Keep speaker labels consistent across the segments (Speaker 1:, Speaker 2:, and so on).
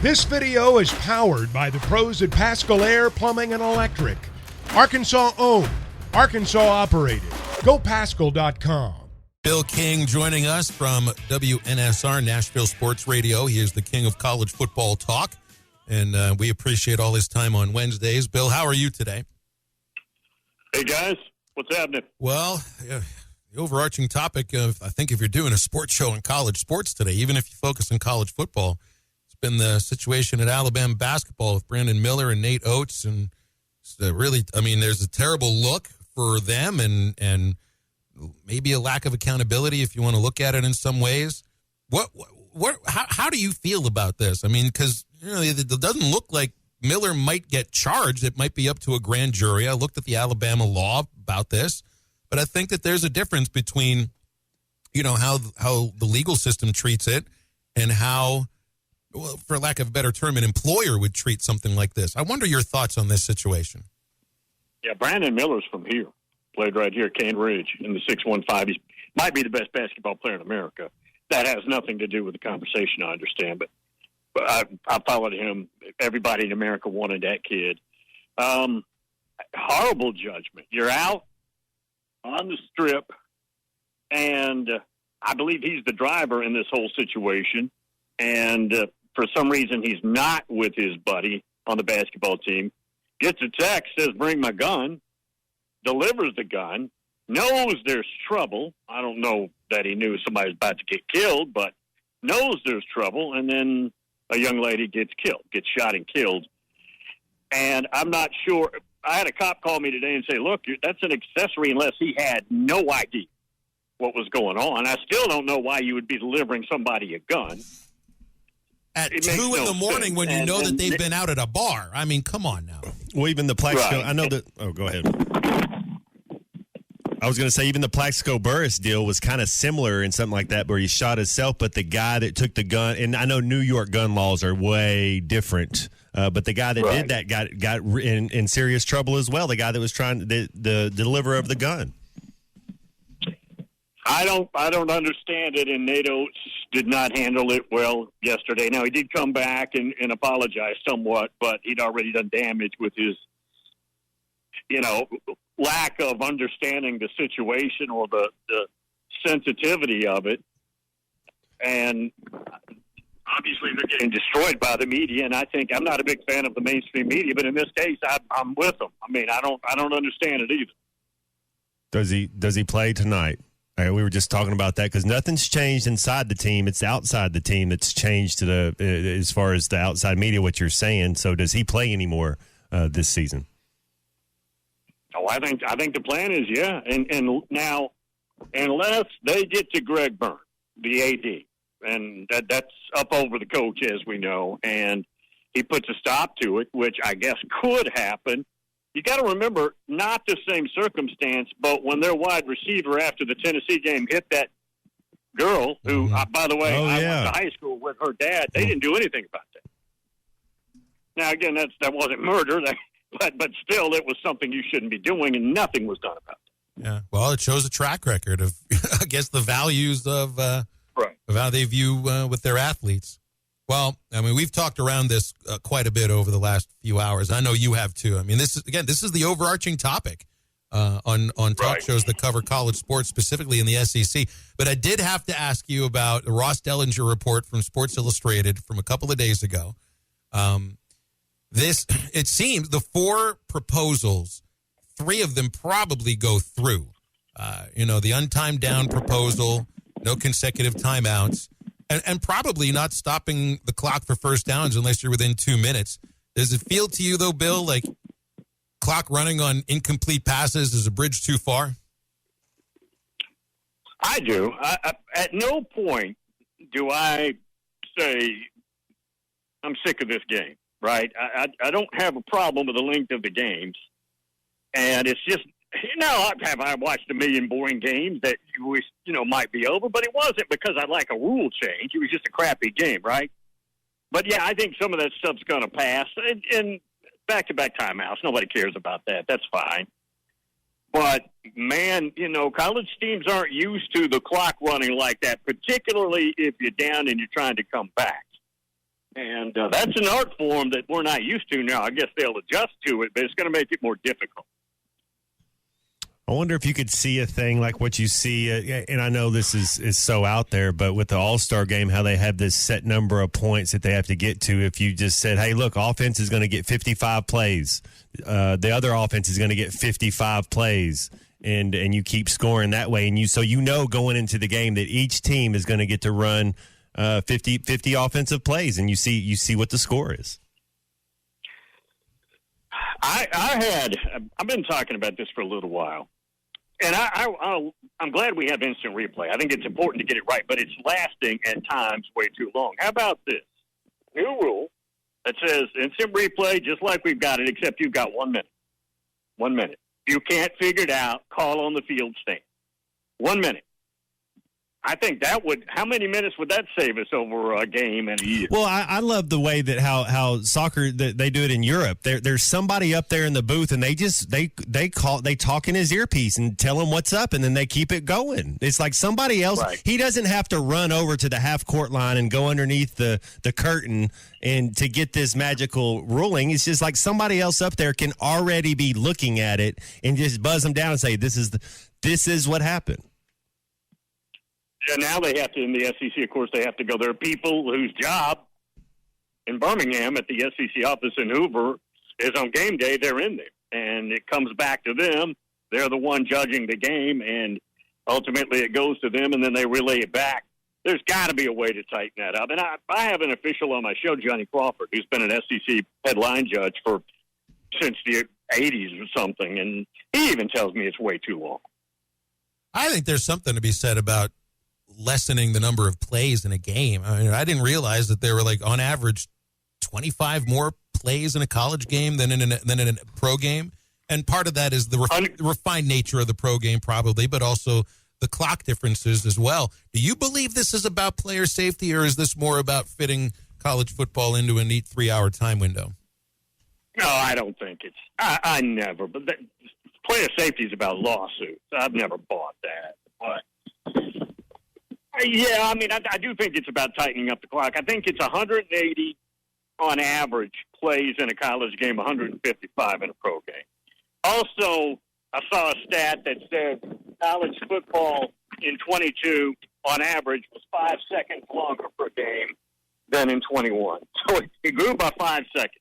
Speaker 1: This video is powered by the pros at Pascal Air Plumbing and Electric. Arkansas owned, Arkansas operated. GoPascal.com.
Speaker 2: Bill King joining us from WNSR, Nashville Sports Radio. He is the king of college football talk, and we appreciate all his time on Wednesdays. Bill, how are you today?
Speaker 3: Hey, guys. What's happening?
Speaker 2: Well, the overarching topic of, I think if you're doing a sports show in college sports today, even if you focus on college football, it's been the situation at Alabama basketball with Brandon Miller and Nate Oates, and really, I mean, there's a terrible look for them and maybe a lack of accountability if you want to look at it in some ways. How do you feel about this? I mean, because it doesn't look like Miller might get charged. It might be up to a grand jury. I looked at the Alabama law about this, but I think that there's a difference between, how the legal system treats it and how, well, for lack of a better term, an employer would treat something like this. I wonder your thoughts on this situation.
Speaker 3: Yeah, Brandon Miller's from here. Played right here at Cane Ridge in the 615. He might be the best basketball player in America. That has nothing to do with the conversation, I understand, but I followed him. Everybody in America wanted that kid. Horrible judgment. You're out on the strip, and I believe he's the driver in this whole situation, and for some reason he's not with his buddy on the basketball team. Gets a text, says, "Bring my gun," delivers the gun, knows there's trouble. I don't know that he knew somebody's about to get killed, but knows there's trouble, and then a young lady gets shot and killed. And I'm not sure. I had a cop call me today and say, look, that's an accessory unless he had no idea what was going on. I still don't know why you would be delivering somebody a gun.
Speaker 2: At 2 in the morning when you know that they've been out at a bar. I mean, come on now.
Speaker 4: Well, even the Plaxico,
Speaker 3: right.
Speaker 4: I know that. Oh, go ahead. I was going to say even the Plaxico Burris deal was kind of similar in something like that where he shot himself, but the guy that took the gun, and I know New York gun laws are way different, but the guy that did that got in serious trouble as well. The guy that was trying the deliverer of the gun.
Speaker 3: I don't understand it, and Nate Oates did not handle it well yesterday. Now, he did come back and apologize somewhat, but he'd already done damage with his, lack of understanding the situation or the sensitivity of it. And obviously they're getting destroyed by the media, and I think I'm not a big fan of the mainstream media, but in this case, I'm with them. I mean, I don't understand it either.
Speaker 4: Does he play tonight? We were just talking about that because nothing's changed inside the team. It's outside the team that's changed to as far as the outside media, what you're saying. So does he play anymore this season?
Speaker 3: Oh, I think the plan is, yeah. And now, unless they get to Greg Byrne, the AD, and that's up over the coach, as we know, and he puts a stop to it, which I guess could happen. You got to remember, not the same circumstance, but when their wide receiver after the Tennessee game hit that girl, who, by the way, I went to high school with her dad, they didn't do anything about that. Now, again, that wasn't murder. But still, it was something you shouldn't be doing, and nothing was done about it.
Speaker 2: Yeah, well, it shows a track record of, I guess, the values of how they view with their athletes. Well, I mean, we've talked around this quite a bit over the last few hours. I know you have too. I mean, this is the overarching topic on talk shows that cover college sports, specifically in the SEC. But I did have to ask you about the Ross Dellinger report from Sports Illustrated from a couple of days ago. It seems the 4 proposals, 3 of them probably go through. The untimed down proposal, no consecutive timeouts, and probably not stopping the clock for first downs unless you're within 2 minutes. Does it feel to you, though, Bill, like clock running on incomplete passes is a bridge too far?
Speaker 3: I do. At no point do I say, I'm sick of this game. Right. I don't have a problem with the length of the games. And it's just, I watched a million boring games that you wish, might be over, but it wasn't because I like a rule change. It was just a crappy game, right? But, yeah, I think some of that stuff's going to pass. And back-to-back timeouts, nobody cares about that. That's fine. But, man, college teams aren't used to the clock running like that, particularly if you're down and you're trying to come back. And that's an art form that we're not used to now. I guess they'll adjust to it, but it's going to make it more difficult.
Speaker 4: I wonder if you could see a thing like what you see, and I know this is so out there, but with the All-Star game, how they have this set number of points that they have to get to. If you just said, hey, look, offense is going to get 55 plays. The other offense is going to get 55 plays, and you keep scoring that way. And so going into the game that each team is going to get to run 50 offensive plays, and you see what the score is.
Speaker 3: I've been talking about this for a little while, and I'm glad we have instant replay. I think it's important to get it right, but it's lasting at times way too long. How about this new rule that says instant replay, just like we've got it, except you've got 1 minute. 1 minute. If you can't figure it out, call on the field stand. 1 minute. I think how many minutes would that save us over a game and a year?
Speaker 4: Well, I love the way that how soccer they do it in Europe. There's somebody up there in the booth, and they talk in his earpiece and tell him what's up, and then they keep it going. It's like somebody else. Right. He doesn't have to run over to the half court line and go underneath the curtain and to get this magical ruling. It's just like somebody else up there can already be looking at it and just buzz them down and say, this is what happened.
Speaker 3: And now they have to, in the SEC, of course, they have to go. There are people whose job in Birmingham at the SEC office in Hoover is on game day. They're in there. And it comes back to them. They're the one judging the game, and ultimately it goes to them, and then they relay it back. There's got to be a way to tighten that up. And I have an official on my show, Johnny Crawford, who's been an SEC headline judge since the 80s or something, and he even tells me it's way too long.
Speaker 2: I think there's something to be said about lessening the number of plays in a game. I mean, I didn't realize that there were on average 25 more plays in a college game than in a pro game. And part of that is the refined nature of the pro game probably, but also the clock differences as well. Do you believe this is about player safety, or is this more about fitting college football into a neat 3-hour time window?
Speaker 3: No, I don't think it's I never, but player safety is about lawsuits. I've never bought that. But yeah, I mean, I do think it's about tightening up the clock. I think it's 180 on average plays in a college game, 155 in a pro game. Also, I saw a stat that said college football in 22 on average was 5 seconds longer per game than in 21. So it grew by 5 seconds.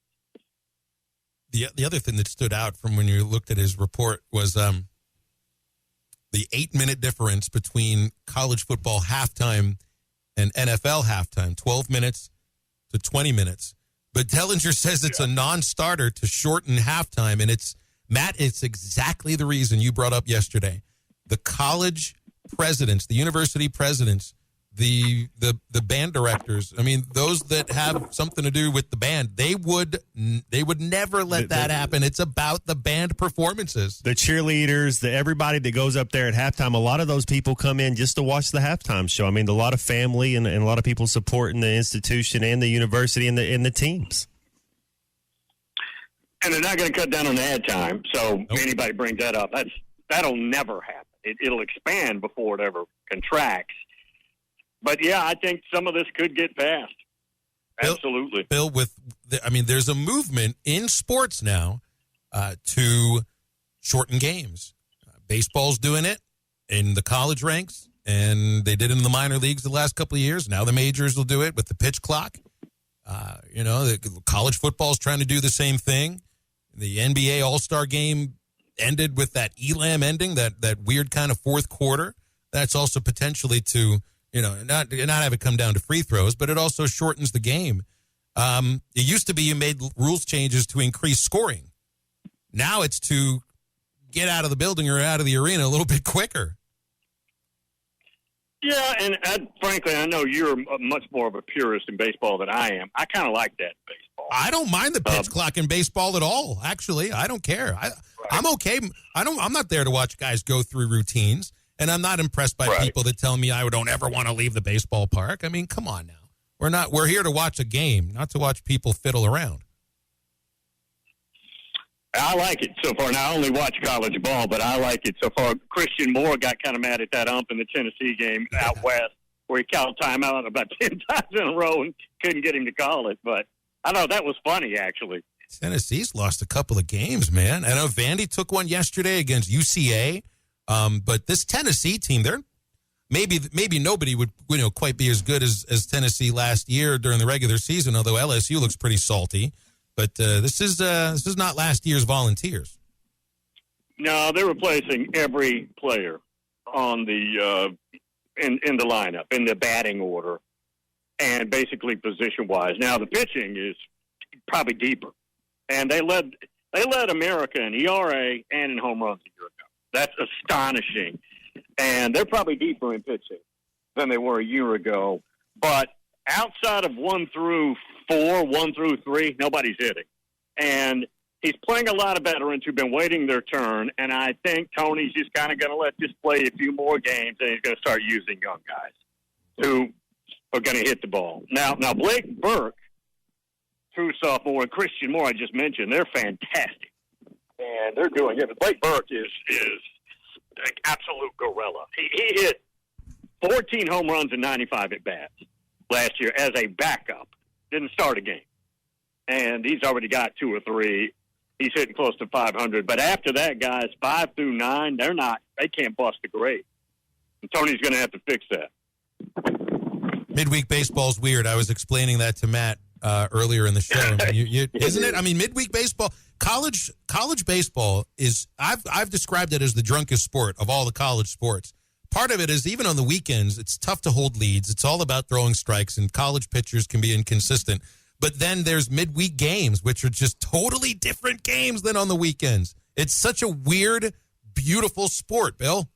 Speaker 2: The other thing that stood out from when you looked at his report was the 8-minute difference between college football halftime and NFL halftime, 12 minutes to 20 minutes. But Dellinger says it's a non-starter to shorten halftime, and it's exactly the reason you brought up yesterday. The college presidents, the university presidents, the band directors, I mean, those that have something to do with the band, they would never let that happen. It's about the band performances.
Speaker 4: The cheerleaders, everybody that goes up there at halftime, a lot of those people come in just to watch the halftime show. I mean, a lot of family and a lot of people supporting the institution and the university and the teams.
Speaker 3: And they're not going to cut down on ad time, so anybody brings that up, that'll never happen. It'll expand before it ever contracts. But, yeah, I think some of this could get passed. Absolutely.
Speaker 2: Bill, there's a movement in sports now to shorten games. Baseball's doing it in the college ranks, and they did it in the minor leagues the last couple of years. Now the majors will do it with the pitch clock. The college football's trying to do the same thing. The NBA All-Star game ended with that Elam ending, that weird kind of fourth quarter. That's also potentially to not have it come down to free throws, but it also shortens the game. It used to be you made rules changes to increase scoring. Now it's to get out of the building or out of the arena a little bit quicker.
Speaker 3: Yeah, and frankly, I know you're much more of a purist in baseball than I am. I kind of like that in baseball.
Speaker 2: I don't mind the pitch clock in baseball at all, actually. I don't care. I'm okay. I'm not there to watch guys go through routines. And I'm not impressed by people that tell me I don't ever want to leave the baseball park. I mean, come on now. We're here to watch a game, not to watch people fiddle around.
Speaker 3: I like it so far. Now, I only watch college ball, but I like it so far. Christian Moore got kind of mad at that ump in the Tennessee game out west where he called timeout about 10 times in a row and couldn't get him to call it. But I thought that was funny, actually.
Speaker 2: Tennessee's lost a couple of games, man. I know Vandy took one yesterday against UCA, but this Tennessee team, they're maybe nobody would quite be as good as Tennessee last year during the regular season. Although LSU looks pretty salty, but this is not last year's Volunteers.
Speaker 3: No, they're replacing every player on the in the lineup in the batting order, and basically position wise. Now the pitching is probably deeper. And they led America in ERA and in home runs a year ago. That's astonishing. And they're probably deeper in pitching than they were a year ago. But outside of 1 through 4, 1 through 3, nobody's hitting. And he's playing a lot of veterans who've been waiting their turn. And I think Tony's just kind of going to let this play a few more games, and he's going to start using young guys who are going to hit the ball. Now Blake Burke, true sophomore, and Christian Moore, I just mentioned, they're fantastic. And they're doing it. But Blake Burke is an absolute gorilla. He hit 14 home runs and 95 at-bats last year as a backup. Didn't start a game. And he's already got 2 or 3. He's hitting close to 500. But after that, guys, 5 through 9, they can't bust the grade. And Tony's going to have to fix that.
Speaker 2: Midweek baseball's weird. I was explaining that to Matt earlier in the show. I mean, isn't it? I mean, midweek baseball, college baseball is. I've described it as the drunkest sport of all the college sports. Part of it is even on the weekends, it's tough to hold leads. It's all about throwing strikes, and college pitchers can be inconsistent. But then there's midweek games, which are just totally different games than on the weekends. It's such a weird, beautiful sport, Bill.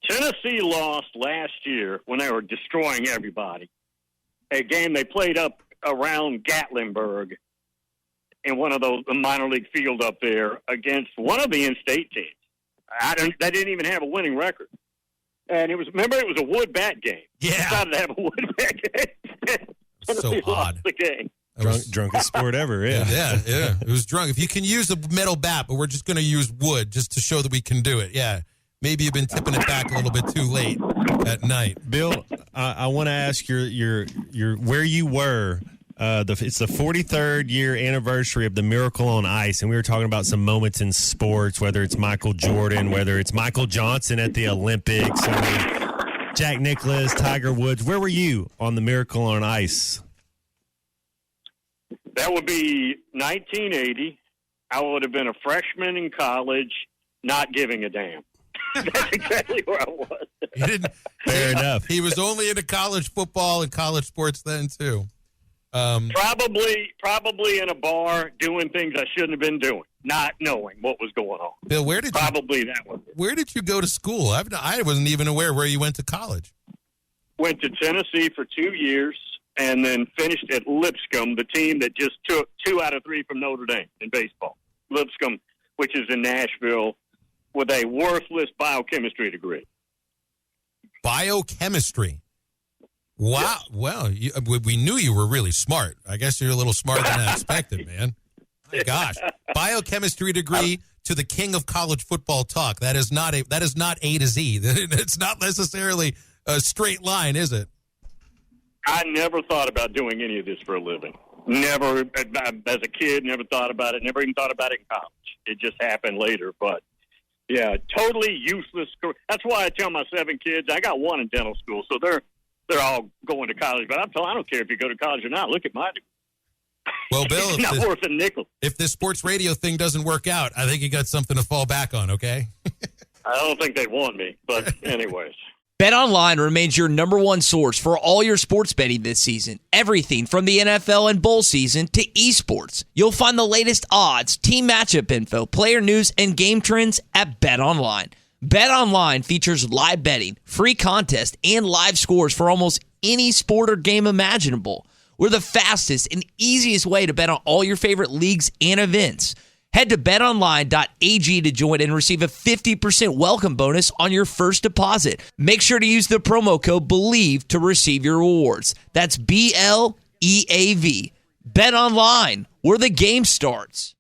Speaker 3: Tennessee lost last year when they were destroying everybody. A game they played up around Gatlinburg in one of those minor league field up there against one of the in-state teams. They didn't even have a winning record. And it was a wood bat game.
Speaker 2: Yeah.
Speaker 3: They decided to have a wood bat game.
Speaker 2: So odd.
Speaker 3: The game.
Speaker 4: Drunkest sport ever, yeah.
Speaker 2: Yeah. It was drunk. If you can use a metal bat, but we're just going to use wood just to show that we can do it. Yeah. Maybe you've been tipping it back a little bit too late at night.
Speaker 4: Bill, I want to ask your where you were. It's the 43rd year anniversary of the Miracle on Ice, and we were talking about some moments in sports, whether it's Michael Jordan, whether it's Michael Johnson at the Olympics, Jack Nicklaus, Tiger Woods. Where were you on the Miracle on Ice?
Speaker 3: That would be 1980. I would have been a freshman in college, not giving a damn. That's exactly where I was.
Speaker 2: He didn't.
Speaker 4: Fair enough.
Speaker 2: He was only into college football and college sports then too.
Speaker 3: Probably in a bar doing things I shouldn't have been doing, not knowing what was going on.
Speaker 2: Bill,
Speaker 3: Where did
Speaker 2: you go to school? I wasn't even aware where you went to college.
Speaker 3: Went to Tennessee for 2 years and then finished at Lipscomb, the team that just took 2 out of 3 from Notre Dame in baseball. Lipscomb, which is in Nashville, with a worthless biochemistry degree.
Speaker 2: Biochemistry. Wow. Yes. Well, we knew you were really smart. I guess you're a little smarter than I expected, man. My gosh. Biochemistry degree to the king of college football talk. That is not A to Z. It's not necessarily a straight line, is it?
Speaker 3: I never thought about doing any of this for a living. Never, as a kid, never thought about it. Never even thought about it in college. It just happened later, but yeah, totally useless. That's why I tell my 7 kids, I got 1 in dental school, so they're all going to college. But I don't care if you go to college or not. Look at my degree.
Speaker 2: Well, Bill,
Speaker 3: it's not worth a nickel.
Speaker 2: If this sports radio thing doesn't work out, I think you got something to fall back on, okay?
Speaker 3: I don't think they'd want me, but anyways.
Speaker 5: BetOnline remains your number one source for all your sports betting this season. Everything from the NFL and bowl season to esports. You'll find the latest odds, team matchup info, player news, and game trends at BetOnline. BetOnline features live betting, free contests, and live scores for almost any sport or game imaginable. We're the fastest and easiest way to bet on all your favorite leagues and events. Head to betonline.ag to join and receive a 50% welcome bonus on your first deposit. Make sure to use the promo code BELIEVE to receive your rewards. That's BLEAV. BetOnline, where the game starts.